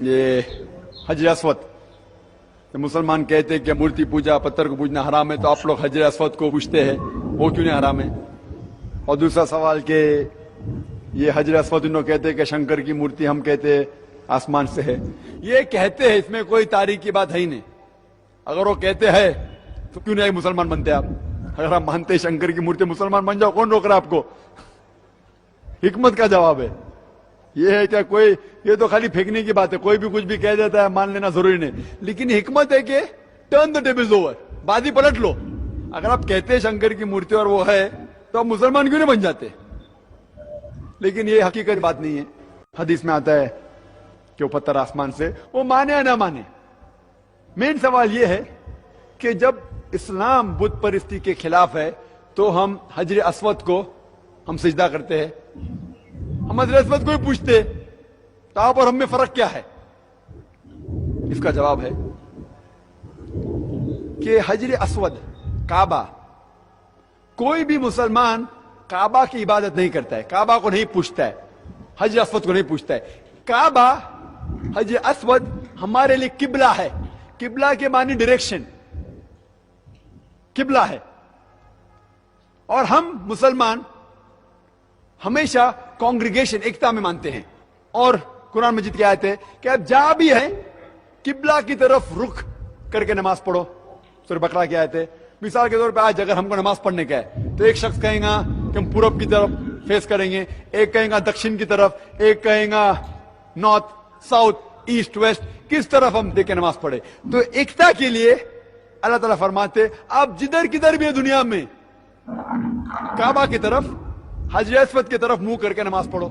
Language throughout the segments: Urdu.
یہ حجر اسود، مسلمان کہتے ہیں کہ مورتی پوجا پتھر کو پوجنا حرام ہے، تو آپ لوگ حجر اسود کو پوجتے ہیں، وہ کیوں نہیں حرام ہے؟ اور دوسرا سوال کہ یہ حجر اسود انہوں کہتے ہیں کہ شنکر کی مورتی ہم کہتے ہیں آسمان سے ہے، یہ کہتے ہیں، اس میں کوئی تاریخ کی بات ہے ہی نہیں۔ اگر وہ کہتے ہیں تو کیوں نہیں مسلمان بنتے آپ؟ اگر آپ مانتے ہیں شنکر کی مورتی مسلمان بن جاؤ، کون روک رہا آپ کو؟ حکمت کا جواب ہے یہ ہے کیا کوئی؟ یہ تو خالی پھینکنے کی بات ہے، کوئی بھی کچھ بھی کہہ دیتا ہے، مان لینا ضروری نہیں، لیکن حکمت ہے کہ ٹرن دا ٹیبلز اوور، بازی پلٹ لو۔ اگر آپ کہتے ہیں شنکر کی مورتی اور وہ ہے تو آپ مسلمان کیوں نہیں بن جاتے؟ لیکن یہ حقیقت بات نہیں ہے۔ حدیث میں آتا ہے کہ وہ پتھر آسمان سے، وہ مانے یا نہ مانے، مین سوال یہ ہے کہ جب اسلام بت پرستی کے خلاف ہے تو ہم حجر اسود کو ہم سجدہ کرتے ہیں، ہم حجر اسود کو ہی پوچھتے، تو آپ اور ہم میں فرق کیا ہے؟ اس کا جواب ہے کہ حجر اسود، کعبہ، کوئی بھی مسلمان کعبہ کی عبادت نہیں کرتا ہے، کعبہ کو نہیں پوچھتا ہے، حجر اسود کو نہیں پوچھتا ہے۔ کعبہ، حجر اسود ہمارے لیے قبلہ ہے۔ قبلہ کے معنی ڈائریکشن، قبلہ ہے۔ اور ہم مسلمان ہمیشہ کانگریگیشن، ایکتا میں مانتے ہیں، اور قرآن مجید کی آیت ہے کہ اب جہاں بھی ہے قبلہ کی طرف رخ کر کے نماز پڑھو۔ سورہ بقرہ کی آیت ہے۔ مثال کے طور پہ آج اگر ہم کو نماز پڑھنے کا ہے تو ایک شخص کہیں گا کہ ہم پورب کی طرف فیس کریں گے، ایک کہیں گا دکشن کی طرف، ایک کہیں گا نارتھ، ساؤتھ، ایسٹ، ویسٹ، کس طرف ہم دیکھ کے نماز پڑھے۔ تو ایکتا کے لیے اللہ تعالیٰ فرماتے آپ جدھر کدھر بھی ہے دنیا میں کعبہ کی طرف، حجر اسود کی طرف منہ کر کے نماز پڑھو۔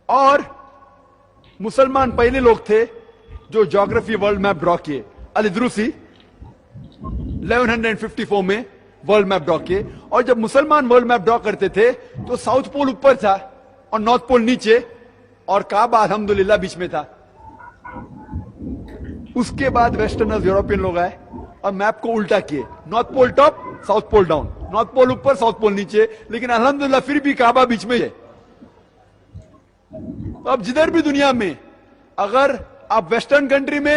اور مسلمان پہلے لوگ تھے جو جغرافی ورلڈ میپ ڈرا کیے، الادروسی 1154 میں ورلڈ میپ ڈرا کیے، اور جب مسلمان ورلڈ میپ ڈرا کرتے تھے تو ساؤتھ پول اوپر تھا اور نارتھ پول نیچے، اور کعبہ الحمدللہ بیچ میں تھا۔ اس کے بعد ویسٹرنرز، یورپین لوگ آئے اور میپ کو الٹا کیے، north pole top, south pole down, north pole اوپر، ساؤتھ پول نیچے، لیکن الحمدللہ پھر بھی کعبہ بیچ میں ہے۔ اب جدھر بھی دنیا میں اگر آپ ویسٹرن کنٹری میں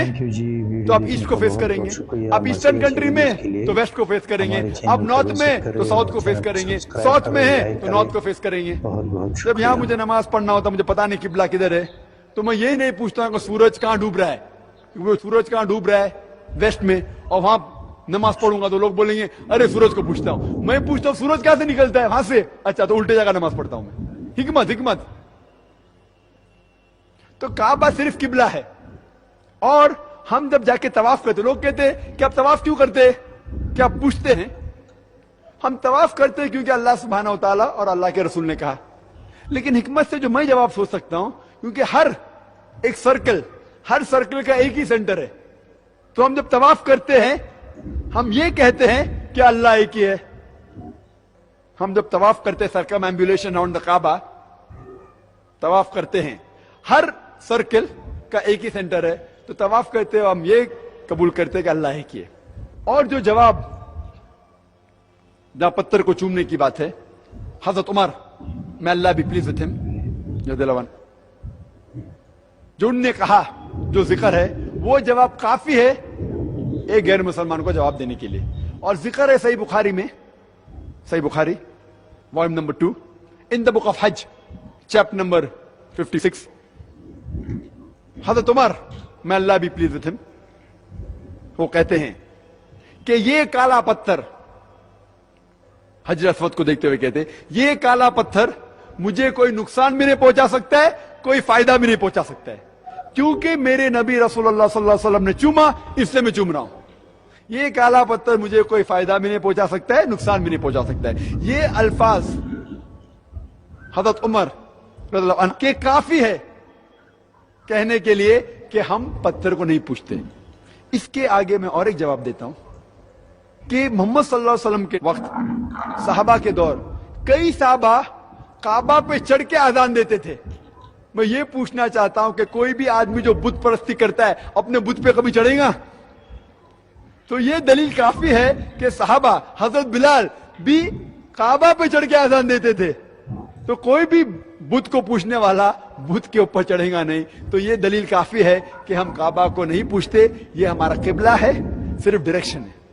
تو آپ ایسٹ کو فیس کریں گے، آپ ایسٹرن کنٹری میں تو ویسٹ کو فیس کریں گے، آپ نارتھ میں تو ساؤتھ کو فیس کریں گے، ساؤتھ میں ہے تو نارتھ کو فیس کریں گے۔ جب یہاں مجھے نماز پڑھنا ہوتا، مجھے پتا نہیں قبلہ کدھر ہے، تو میں یہی نہیں پوچھتا ہوں کہ سورج کہاں ڈوب رہا ہے، وہ سورج کہاں ڈوب رہا ہے ویسٹ میں، اور وہاں نماز پڑھوں گا تو لوگ بولیں گے ارے سورج کو پوچھتا ہوں۔ میں پوچھتا ہوں سورج کہاں سے نکلتا ہے، وہاں سے، اچھا تو الٹے جگہ نماز پڑھتا ہوں میں۔ حکمت۔ تو کعبہ صرف قبلہ ہے۔ اور ہم جب جا کے طواف کرتے، لوگ کہتے ہیں کہ آپ طواف کیوں کرتے، کیا آپ پوچھتے ہیں؟ ہم طواف کرتے ہیں کیونکہ اللہ سبحانہ و تعالیٰ اور اللہ کے رسول نے کہا، لیکن حکمت سے جو میں جواب سوچ سکتا ہوں، کیونکہ ہر سرکل کا ایک ہی سینٹر ہے، تو ہم جب طواف کرتے ہیں ہم یہ کہتے ہیں کہ اللہ ایک ہی ہے۔ ہم جب طواف کرتے ہیں، سرکم ایمبولیشن راؤنڈ دا کعبہ طواف کرتے ہیں، ہر سرکل کا ایک ہی سینٹر ہے، تو طواف کرتے ہو ہم یہ قبول کرتے ہیں کہ اللہ ایک ہی ہے۔ اور جو جواب جہاں پتھر کو چومنے کی بات ہے، حضرت عمر میں اللہ بھی پلیز وتھ ہم جو ان نے کہا، جو ذکر ہے، وہ جواب کافی ہے ایک غیر مسلمان کو جواب دینے کے لیے۔ اور ذکر ہے صحیح بخاری میں، Sahih Bukhari volume number 2 in the book of حج چیپٹر نمبر 56۔ حضرت عمر میں اللہ بھی پلیز وتھ ہم، وہ کہتے ہیں کہ یہ کالا پتھر، حجر اسود کو دیکھتے ہوئے کہتے ہیں یہ کالا پتھر مجھے کوئی نقصان بھی نہیں پہنچا سکتا ہے، کوئی فائدہ بھی نہیں پہنچا سکتا ہے، کیونکہ میرے نبی رسول اللہ صلی اللہ علیہ وسلم نے چوما، اس لیے میں چوم رہا ہوں۔ یہ کالا پتھر مجھے کوئی فائدہ بھی نہیں پہنچا سکتا ہے، نقصان بھی نہیں پہنچا سکتا ہے۔ یہ الفاظ حضرت عمر رضی اللہ عنہ کے کافی ہے کہنے کے لیے کہ ہم پتھر کو نہیں پوچھتے۔ اس کے آگے میں اور ایک جواب دیتا ہوں کہ محمد صلی اللہ علیہ وسلم کے وقت، صحابہ کے دور، کئی صحابہ کعبہ پہ چڑھ کے اذان دیتے تھے۔ میں یہ پوچھنا چاہتا ہوں کہ کوئی بھی آدمی جو بت پرستی کرتا ہے اپنے بت پہ کبھی چڑھے گا؟ تو یہ دلیل کافی ہے کہ صحابہ، حضرت بلال بھی کعبہ پہ چڑھ کے اذان دیتے تھے۔ تو کوئی بھی بت کو پوچھنے والا بت کے اوپر چڑھے گا نہیں. تو یہ دلیل کافی ہے کہ ہم کعبہ کو نہیں پوچھتے. یہ ہمارا قبلہ ہے, صرف ڈائریکشن ہے.